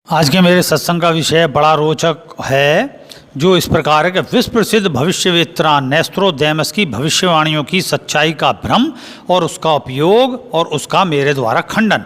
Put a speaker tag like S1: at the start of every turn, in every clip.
S1: आज के मेरे सत्संग का विषय बड़ा रोचक है, जो इस प्रकार है कि विश्व प्रसिद्ध भविष्यवेत्ता नेस्ट्रोडेमस की भविष्यवाणियों की सच्चाई का भ्रम और उसका उपयोग और उसका मेरे द्वारा खंडन।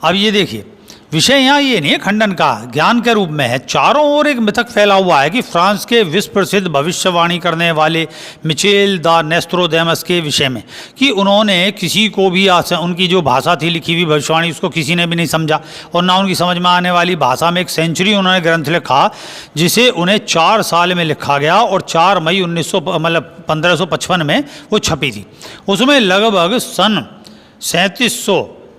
S1: अब ये देखिए, विषय यहाँ ये नहीं है खंडन का, ज्ञान के रूप में है। चारों ओर एक मिथक फैला हुआ है कि फ्रांस के विश्व प्रसिद्ध भविष्यवाणी करने वाले मिचेल द नेस्ट्रोडेमस के विषय में कि उन्होंने किसी को भी उनकी जो भाषा थी लिखी हुई भविष्यवाणी, उसको किसी ने भी नहीं समझा और ना उनकी समझ में आने वाली भाषा में एक सेंचुरी उन्होंने ग्रंथ लिखा, जिसे उन्हें 4 साल में लिखा गया और 4 मई 1555 में वो छपी थी। उसमें लगभग सन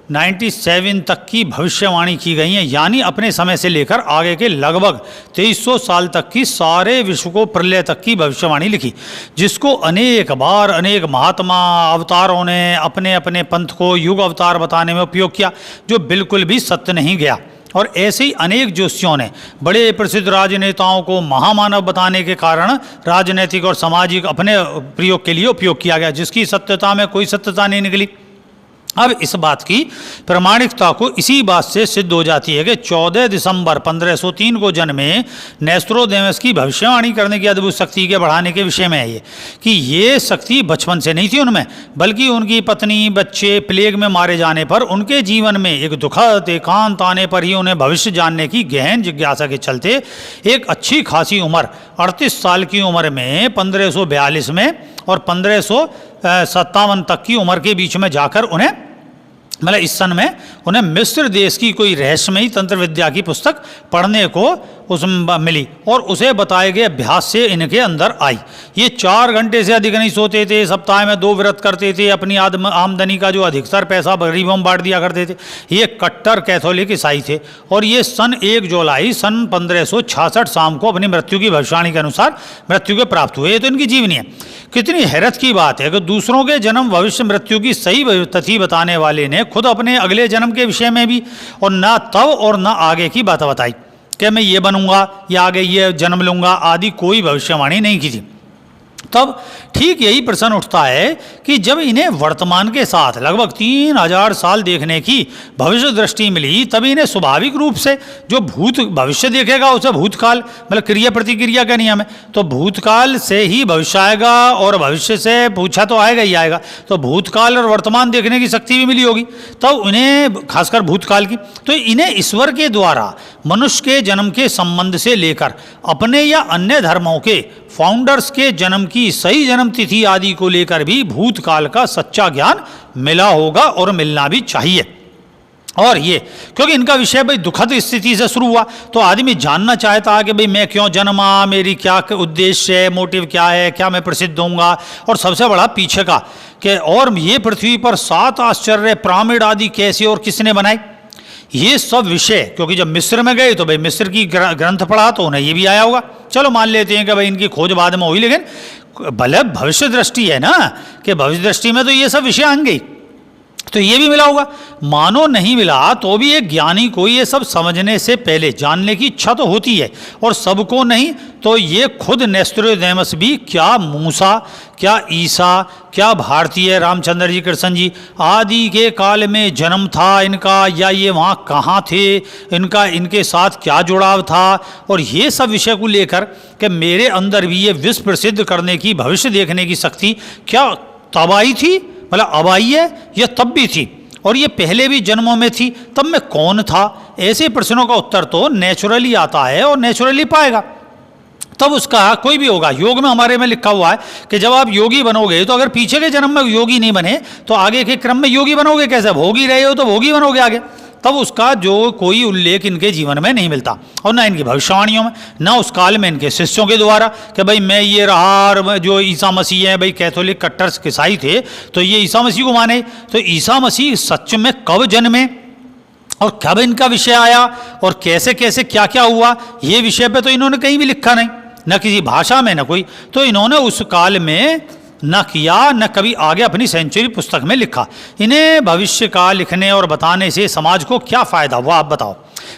S1: 3797 तक की भविष्यवाणी की गई है, यानी अपने समय से लेकर आगे के लगभग 2300 साल तक की सारे विश्व को प्रलय तक की भविष्यवाणी लिखी, जिसको अनेक बार अनेक महात्मा अवतारों ने अपने अपने पंथ को युग अवतार बताने में उपयोग किया, जो बिल्कुल भी सत्य नहीं गया। और ऐसे ही अनेक ज्योतिषियों ने बड़े प्रसिद्ध राजनेताओं को महामानव बताने के कारण राजनीतिक और सामाजिक अपने प्रयोग के लिए उपयोग किया गया, जिसकी सत्यता में कोई सत्यता नहीं निकली। अब इस बात की प्रामाणिकता को इसी बात से सिद्ध हो जाती है कि 14 दिसंबर 1503 को जन्मे नेस्ट्रोडेमस की भविष्यवाणी करने की अद्भुत शक्ति के बढ़ाने के विषय में है ये कि ये शक्ति बचपन से नहीं थी उनमें, बल्कि उनकी पत्नी बच्चे प्लेग में मारे जाने पर उनके जीवन में एक दुखद एकांत आने पर ही उन्हें भविष्य जानने की गहन जिज्ञासा के चलते एक अच्छी खासी उम्र 38 साल की उम्र में 1542 में और 1557 तक की उम्र के बीच में जाकर उन्हें इस सन में उन्हें मिस्र देश की कोई रहस्यमयी तंत्र विद्या की पुस्तक पढ़ने को उसमें मिली और उसे बताए गए अभ्यास से इनके अंदर आई। ये 4 घंटे से अधिक नहीं सोते थे, सप्ताह में 2 व्रत करते थे, अपनी आमदनी का जो अधिकतर पैसा गरीबों में बांट दिया करते थे। ये कट्टर कैथोलिक ईसाई थे और ये सन 1 जुलाई सन 1566 शाम को अपनी मृत्यु की भविष्यवाणी के अनुसार मृत्यु के प्राप्त हुए। ये तो इनकी जीवनी है। कितनी हैरत की बात है कि दूसरों के जन्म भविष्य मृत्यु की सही तिथि बताने वाले ने खुद अपने अगले जन्म के विषय में भी और ना तब और ना आगे की बात बताई कि मैं ये बनूंगा या आगे ये जन्म लूंगा आदि कोई भविष्यवाणी नहीं की थी। तब ठीक यही प्रश्न उठता है कि जब इन्हें वर्तमान के साथ लगभग 3000 साल देखने की भविष्य दृष्टि मिली, तभी इन्हें स्वाभाविक रूप से जो भूत भविष्य देखेगा उसे भूतकाल क्रिया प्रतिक्रिया का नियम है, तो भूतकाल से ही भविष्य आएगा और भविष्य से पूछा तो आएगा ही आएगा, तो भूतकाल और वर्तमान देखने की शक्ति भी मिली होगी। तब इन्हें खासकर भूतकाल की, तो इन्हें ईश्वर के द्वारा मनुष्य के जन्म के संबंध से लेकर अपने या अन्य धर्मों के फाउंडर्स के जन्म की सही जन्म तिथि आदि को लेकर भी भूतकाल का सच्चा ज्ञान मिला होगा और मिलना भी चाहिए। और ये क्योंकि इनका विषय भाई दुखद स्थिति से शुरू हुआ, तो आदमी जानना चाहता है कि भाई मैं क्यों जन्मा, मेरी क्या उद्देश्य है, मोटिव क्या है, क्या मैं प्रसिद्ध होऊंगा, और सबसे बड़ा पीछे का कि और ये पृथ्वी पर 7 आश्चर्य पिरामिड आदि कैसे और किसने बनाए, ये सब विषय। क्योंकि जब मिस्र में गए तो भाई मिस्र की ग्रंथ पढ़ा तो उन्हें ये भी आया होगा। चलो मान लेते हैं कि भाई इनकी खोज बाद में हुई, लेकिन भले भविष्य दृष्टि है ना कि भविष्य दृष्टि में तो ये सब विषय आएंगे, तो ये भी मिला होगा। मानो नहीं मिला तो भी एक ज्ञानी को ये सब समझने से पहले जानने की इच्छा तो होती है, और सबको नहीं तो ये खुद नेस्ट्रोडेमस भी क्या मूसा, क्या ईसा, क्या भारतीय रामचंद्र जी कृष्ण जी आदि के काल में जन्म था इनका, या ये वहाँ कहाँ थे, इनका इनके साथ क्या जुड़ाव था, और ये सब विषय को लेकर कि मेरे अंदर भी ये विश्व प्रसिद्ध करने की भविष्य देखने की शक्ति क्या तब आई थी, अब आई है या तब भी थी, और ये पहले भी जन्मों में थी, तब मैं कौन था। ऐसे प्रश्नों का उत्तर तो नेचुरली आता है और नेचुरली पाएगा, तब उसका कोई भी होगा। योग में हमारे में लिखा हुआ है कि जब आप योगी बनोगे तो अगर पीछे के जन्म में योगी नहीं बने तो आगे के क्रम में योगी बनोगे कैसे, भोगी रहे हो तो भोगी बनोगे आगे, तब उसका जो कोई उल्लेख इनके जीवन में नहीं मिलता, और ना इनकी भविष्यवाणियों में, ना उस काल में इनके शिष्यों के द्वारा कि भाई मैं ये रहा, और जो ईसा मसीह है, भाई कैथोलिक कट्टर ईसाई थे तो ये ईसा मसीह को माने, तो ईसा मसीह सच में कब जन्मे और कब इनका विषय आया और कैसे कैसे क्या क्या हुआ, ये विषय पे तो इन्होंने कहीं भी लिखा नहीं, न किसी भाषा में न कोई, तो इन्होंने उस काल में न किया न कभी आगे अपनी सेंचुरी पुस्तक में लिखा। इन्हें भविष्य का लिखने और बताने से समाज को क्या फ़ायदा हुआ, आप बताओ,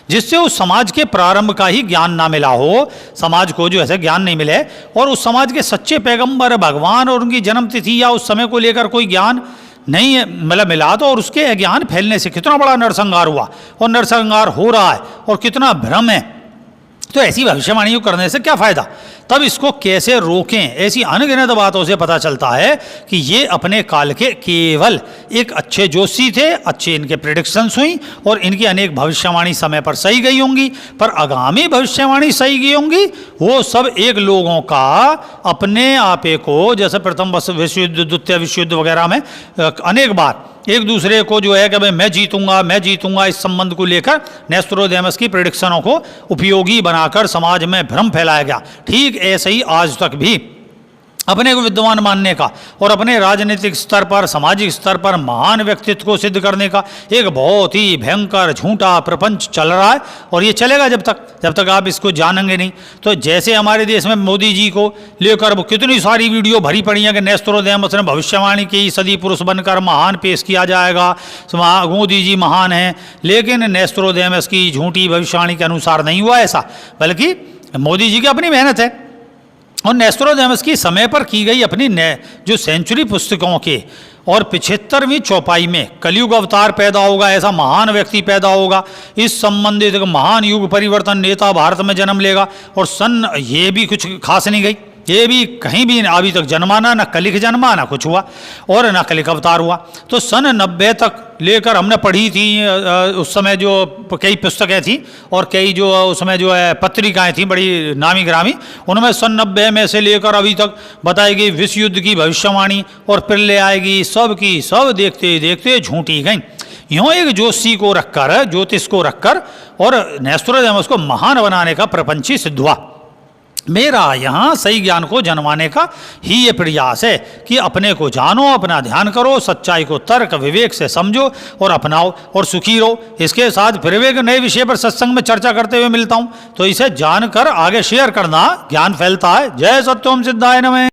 S1: जिससे उस समाज के प्रारंभ का ही ज्ञान ना मिला हो, समाज को जो ऐसे ज्ञान नहीं मिले, और उस समाज के सच्चे पैगंबर भगवान और उनकी जन्म तिथि या उस समय को लेकर कोई ज्ञान नहीं है, मतलब मिला दो, और उसके अज्ञान फैलने से कितना बड़ा नरसंहार हुआ और नरसंहार हो रहा है और कितना भ्रम है। तो ऐसी भविष्यवाणी करने से क्या फायदा? तब इसको कैसे रोकें? ऐसी अनगिनत बातों से पता चलता है कि ये अपने काल के केवल एक अच्छे जोशी थे, अच्छे इनके प्रेडिक्शंस हुई और इनकी अनेक भविष्यवाणी समय पर सही गई होंगी, पर आगामी भविष्यवाणी सही गई होंगी वो सब एक लोगों का अपने आपे को, जैसे प्रथम विश्व युद्ध, द्वितीय विश्व युद्ध वगैरह में अनेक बार एक दूसरे को जो है कि भाई मैं जीतूंगा इस संबंध को लेकर नेस्ट्रोडेमस की प्रेडिक्शनों को उपयोगी बनाकर समाज में भ्रम फैलाया गया। ठीक ऐसे ही आज तक भी अपने को विद्वान मानने का और अपने राजनीतिक स्तर पर, सामाजिक स्तर पर महान व्यक्तित्व को सिद्ध करने का एक बहुत ही भयंकर झूठा प्रपंच चल रहा है, और ये चलेगा जब तक आप इसको जानेंगे नहीं। तो जैसे हमारे देश में मोदी जी को लेकर वो कितनी सारी वीडियो भरी पड़ी है कि नेस्ट्रोडेमस ने भविष्यवाणी की, सदी पुरुष बनकर महान पेश किया जाएगा, मोदी जी महान हैं, लेकिन नेस्ट्रोडेमस की झूठी भविष्यवाणी के अनुसार नहीं हुआ ऐसा, बल्कि मोदी जी की अपनी मेहनत है और नेस्ट्रोडेमस की समय पर की गई अपनी जो सेंचुरी पुस्तकों के और 75वीं चौपाई में कलयुग अवतार पैदा होगा, ऐसा महान व्यक्ति पैदा होगा, इस संबंधित महान युग परिवर्तन नेता भारत में जन्म लेगा, और सन ये भी कुछ खास नहीं गई, ये भी कहीं भी अभी तक जन्मा ना कलिक जन्मा ना कुछ हुआ और ना कलिक अवतार हुआ। तो सन 90 तक लेकर हमने पढ़ी थी, उस समय जो कई पुस्तकें थी और कई जो उसमें जो है पत्रिकाएं थी बड़ी नामी ग्रामी, उनमें सन 90 में से लेकर अभी तक बताई गई विश्व युद्ध की भविष्यवाणी और प्रलय आएगी, सब की सब देखते देखते झूठी गई। यूँ एक जोशी को रखकर, ज्योतिष को रखकर और नेस्ट्रोडेमस को महान बनाने का प्रपंची सिद्ध हुआ। मेरा यहाँ सही ज्ञान को जनवाने का ही ये प्रयास है कि अपने को जानो, अपना ध्यान करो, सच्चाई को तर्क विवेक से समझो और अपनाओ और सुखी रहो। इसके साथ फिर एक नए विषय पर सत्संग में चर्चा करते हुए मिलता हूँ, तो इसे जानकर आगे शेयर करना, ज्ञान फैलता है। जय सत्यम सिद्धाय नमः।